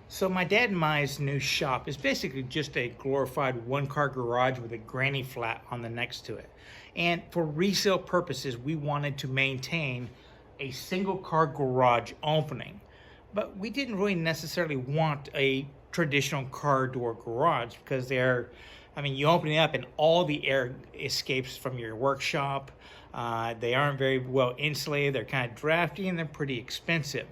So my dad and my's new shop is basically just a glorified one-car garage with a granny flat on the next to it. And for resale purposes, we wanted to maintain a single car garage opening. But we didn't really necessarily want a traditional car door garage because you open it up and all the air escapes from your workshop. They aren't very well insulated, they're kind of drafty, and they're pretty expensive.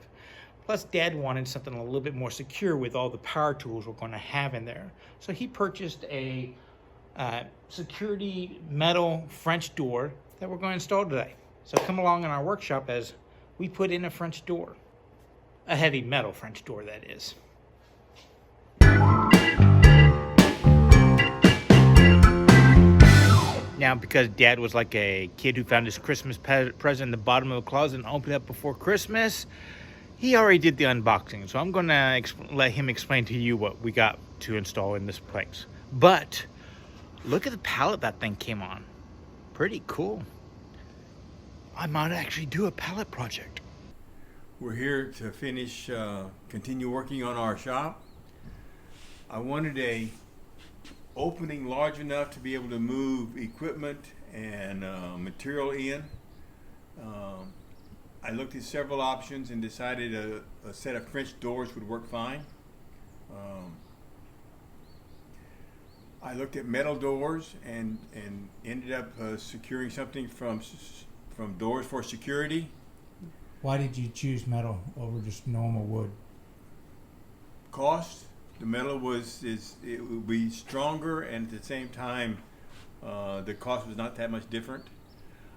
Plus, Dad wanted something a little bit more secure with all the power tools we're going to have in there. So he purchased a security metal French door that we're going to install today. So come along in our workshop as we put in a French door. A heavy metal French door, that is. Now, because Dad was like a kid who found his Christmas present in the bottom of the closet and opened it up before Christmas, he already did the unboxing, so I'm going to let him explain to you what we got to install in this place. But look at the pallet that thing came on. Pretty cool. I might actually do a pallet project. We're here to finish, continue working on our shop. I wanted a opening large enough to be able to move equipment and material in. I looked at several options and decided a set of French doors would work fine. I looked at metal doors and ended up securing something from Doors for Security. Why did you choose metal over just normal wood? Cost. The metal it would be stronger, and at the same time the cost was not that much different.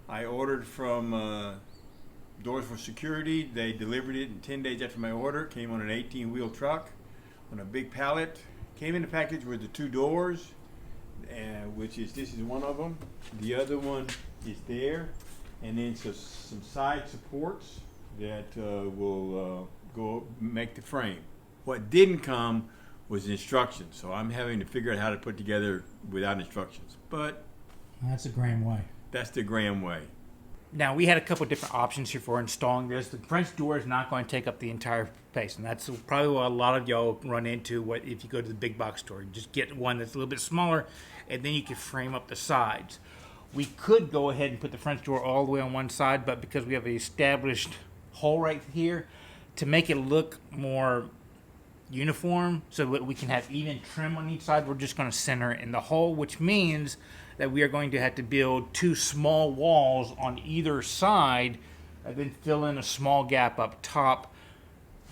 I ordered from Doors for Security. They delivered it in 10 days after my order. It came on an 18-wheel truck on a big pallet. Came in the package with the two doors, this is one of them. The other one is there, and then some side supports that will go make the frame. What didn't come was instructions, so I'm having to figure out how to put together without instructions. But That's a Graham way. that's the Graham way. Now, we had a couple different options here for installing this. The French door is not going to take up the entire space, and that's probably what a lot of y'all run into if you go to the big box store. You just get one that's a little bit smaller, and then you can frame up the sides. We could go ahead and put the French door all the way on one side, but because we have an established hole right here, to make it look more uniform so that we can have even trim on each side, we're just going to center it in the hole, which means that we are going to have to build two small walls on either side and then fill in a small gap up top,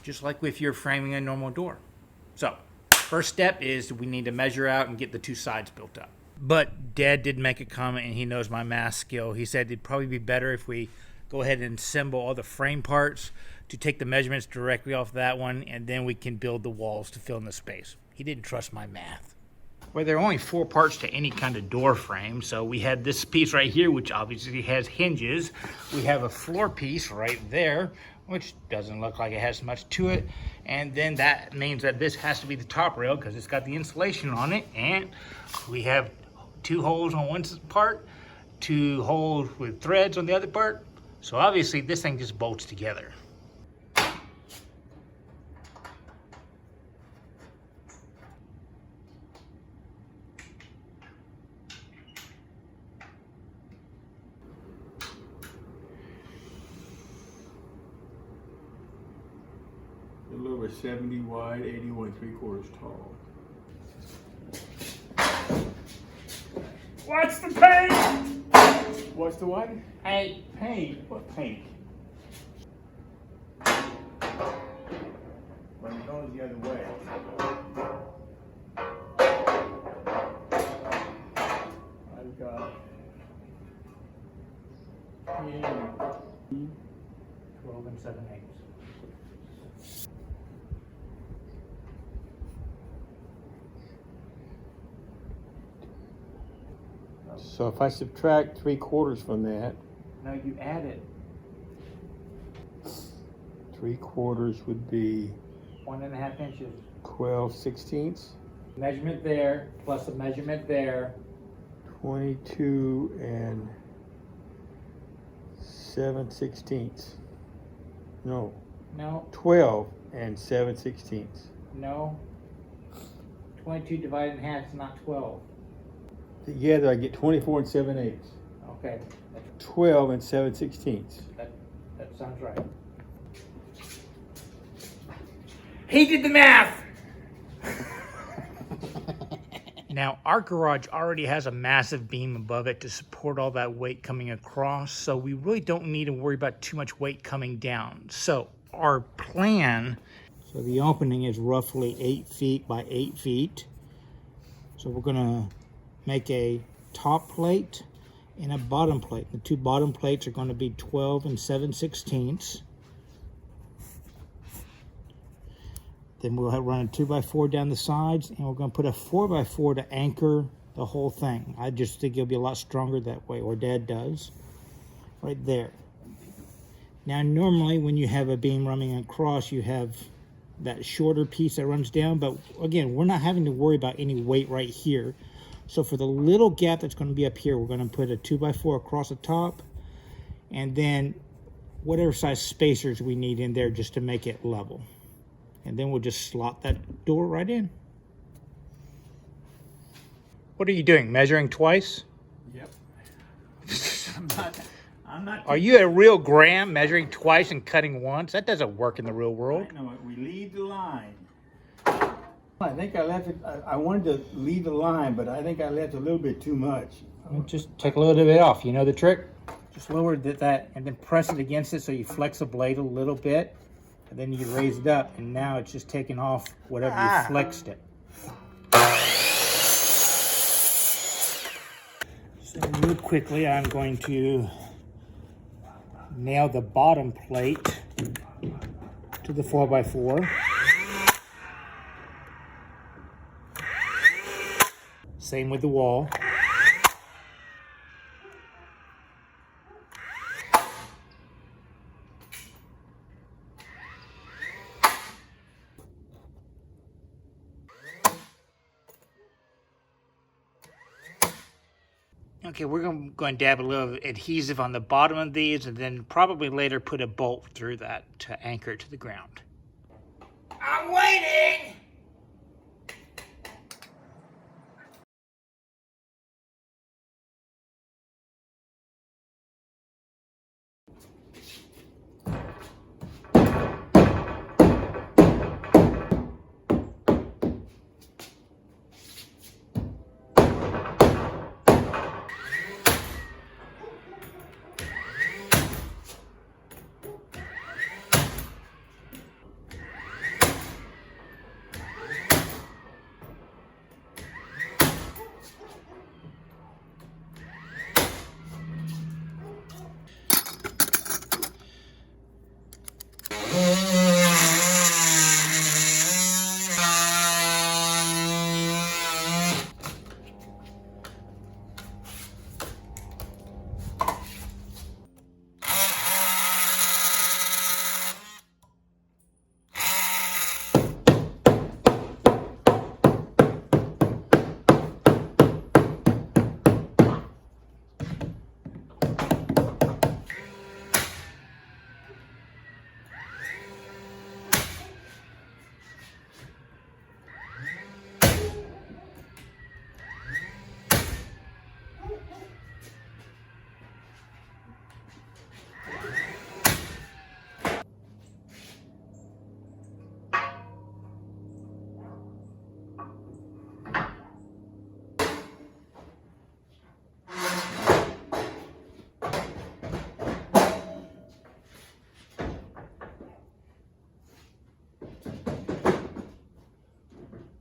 just like if you're framing a normal door. So first step is we need to measure out and get the two sides built up. But Dad did make a comment, and he knows my math skill. He said it'd probably be better if we go ahead and assemble all the frame parts to take the measurements directly off that one, and then we can build the walls to fill in the space. He didn't trust my math. Well, there are only 4 parts to any kind of door frame. So we had this piece right here, which obviously has hinges. We have a floor piece right there, which doesn't look like it has much to it. And then that means that this has to be the top rail because it's got the insulation on it. And we have 2 holes on one part, 2 holes with threads on the other part. So obviously this thing just bolts together. A little over 70 wide, 81 3/4 tall. What's the paint? What's the what? Hey, paint. What paint? When it goes the other way. I've got 12 and 7/8. So if I subtract 3/4 from that, No, you add it. 3/4 would be 1.5 inches. 12/16. Measurement there, plus a measurement there. 22 and 7/16. No, No, 12 and 7/16. No. 22 divided in half is not 12. Together I get 24 and 7/8. Okay, 12 and 7/16. that sounds right. He did the math! Now, our garage already has a massive beam above it to support all that weight coming across, so we really don't need to worry about too much weight coming down. So our plan, so the opening is roughly 8 feet by 8 feet. So we're gonna make a top plate and a bottom plate. The two bottom plates are gonna be 12 and 7/16. Then we'll run a 2x4 down the sides, and we're going to put a 4x4 to anchor the whole thing. I just think it'll be a lot stronger that way, or Dad does. Right there. Now, normally when you have a beam running across, you have that shorter piece that runs down, but again, we're not having to worry about any weight right here. So for the little gap that's going to be up here, we're going to put a 2x4 across the top, and then whatever size spacers we need in there just to make it level. And then we'll just slot that door right in. What are you doing? Measuring twice? Yep. I'm not. Are you a real Graham, measuring twice and cutting once? That doesn't work in the real world. No, we leave the line. I think I left it. I wanted to leave the line, but I think I left a little bit too much. Just take a little bit off. You know the trick? Just lower that and then press it against it so you flex the blade a little bit. And then you raise it up, and now it's just taking off whatever you flexed it. So real quickly, I'm going to nail the bottom plate to the 4x4. Same with the wall. Okay, we're going to dab a little adhesive on the bottom of these and then probably later put a bolt through that to anchor it to the ground. I'm waiting!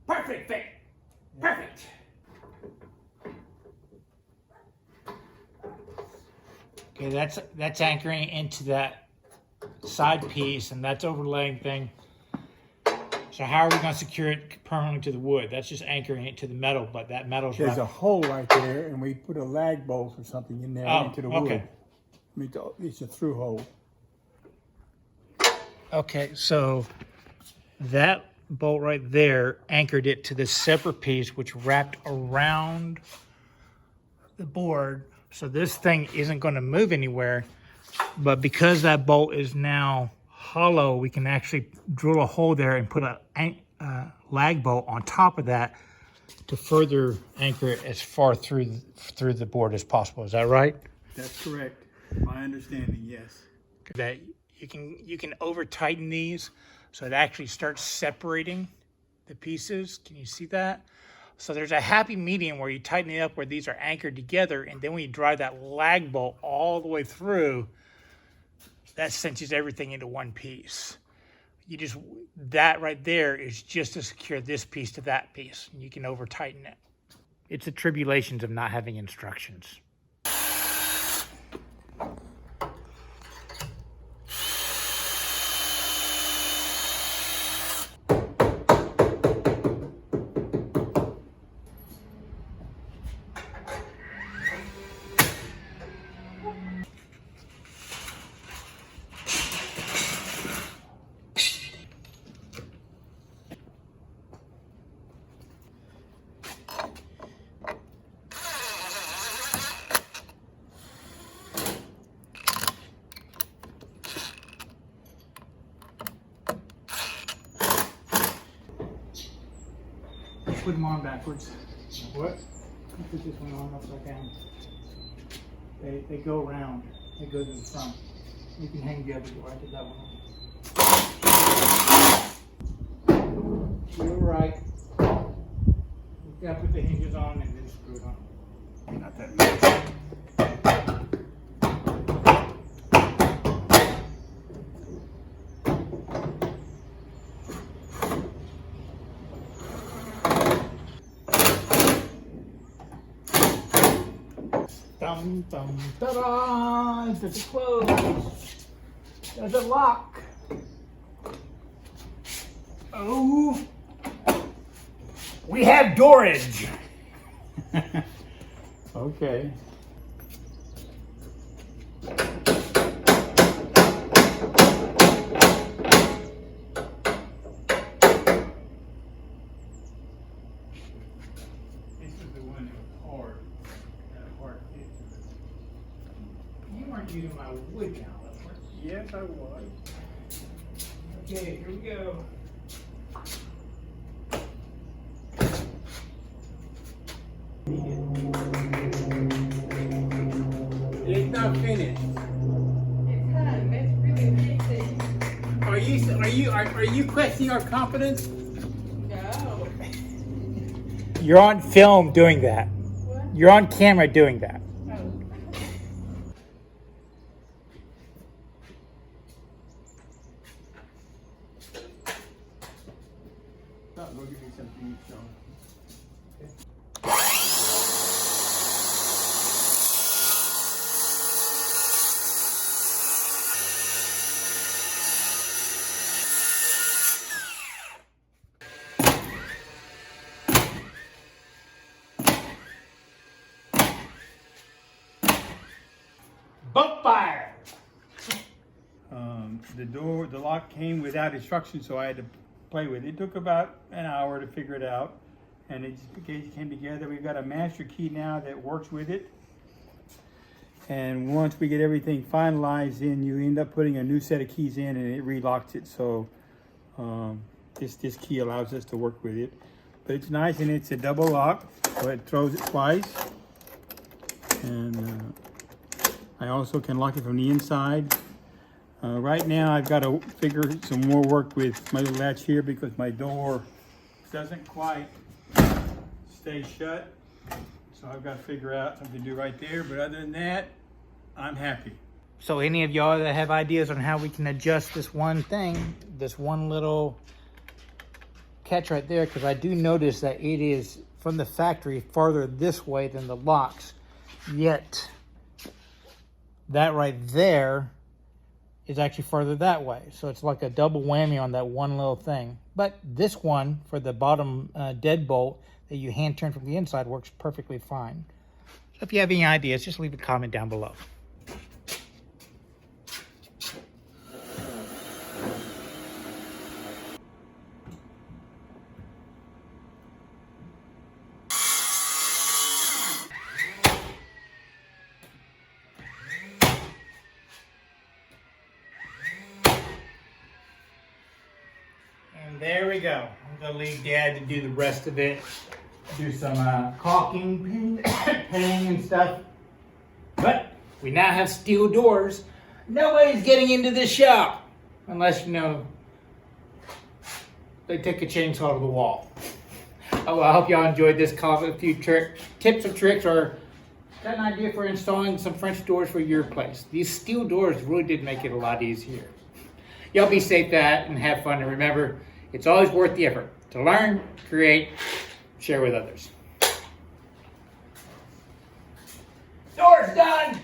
Perfect fit. Perfect. Okay, that's anchoring into that side piece, and that's overlaying thing. So how are we going to secure it permanently to the wood? That's just anchoring it to the metal, but that metal's There's wrapped. a hole right there, and we put a lag bolt or something in there into the wood. Okay. I mean, it's a through hole. Okay, so that bolt right there anchored it to this separate piece, which wrapped around the board. So this thing isn't going to move anywhere, but because that bolt is now hollow, we can actually drill a hole there and put a lag bolt on top of that to further anchor it as far through the board as possible. Is that right? That's correct. My understanding, yes. That you can over tighten these so it actually starts separating the pieces. Can you see that? So there's a happy medium where you tighten it up where these are anchored together, and then when you drive that lag bolt all the way through, that cinches everything into one piece. That right there is just to secure this piece to that piece. You can over tighten it. It's the tribulations of not having instructions. Put them on backwards. What? Put this one on upside down. They go around. They go to the front. You can hang the other door. I did that one. You're right. You've got to put the hinges on and then screw it on. Not that much. Dum dum ta-da! Does it close? Does it lock? Oh, we have doorage. Okay. This is the one that was hard. Got a hard fit to it. You weren't using my wood now, were you? Yes, I was. Okay, here we go. It's not finished. It's done. It's really amazing. Are you questioning our competence? No. You're on film doing that. What? You're on camera doing that. Oh. Go give me something, Sean. Bump fire! The lock came without instructions, so I had to play with it. It took about an hour to figure it out, and it just came together. We've got a master key now that works with it. And once we get everything finalized in, you end up putting a new set of keys in, and it relocks it. So this key allows us to work with it. But it's nice, and it's a double lock, so it throws it twice. And I also can lock it from the inside. Right now, I've got to figure some more work with my little latch here because my door doesn't quite stay shut. So I've got to figure out something to do right there. But other than that, I'm happy. So any of y'all that have ideas on how we can adjust this one thing, this one little catch right there, because I do notice that it is from the factory farther this way than the locks, yet that right there is actually farther that way. So it's like a double whammy on that one little thing. But this one for the bottom deadbolt that you hand turn from the inside works perfectly fine. So if you have any ideas, just leave a comment down below. And there we go. I'm gonna leave Dad to do the rest of it. Do some caulking, painting and stuff. But we now have steel doors. Nobody's getting into this shop unless, you know, they take a chainsaw to the wall. Oh, well, I hope y'all enjoyed this call. A few tips or tricks, or got an idea for installing some French doors for your place. These steel doors really did make it a lot easier. Y'all be safe and have fun. And remember, it's always worth the effort to learn, create, share with others. Doors done!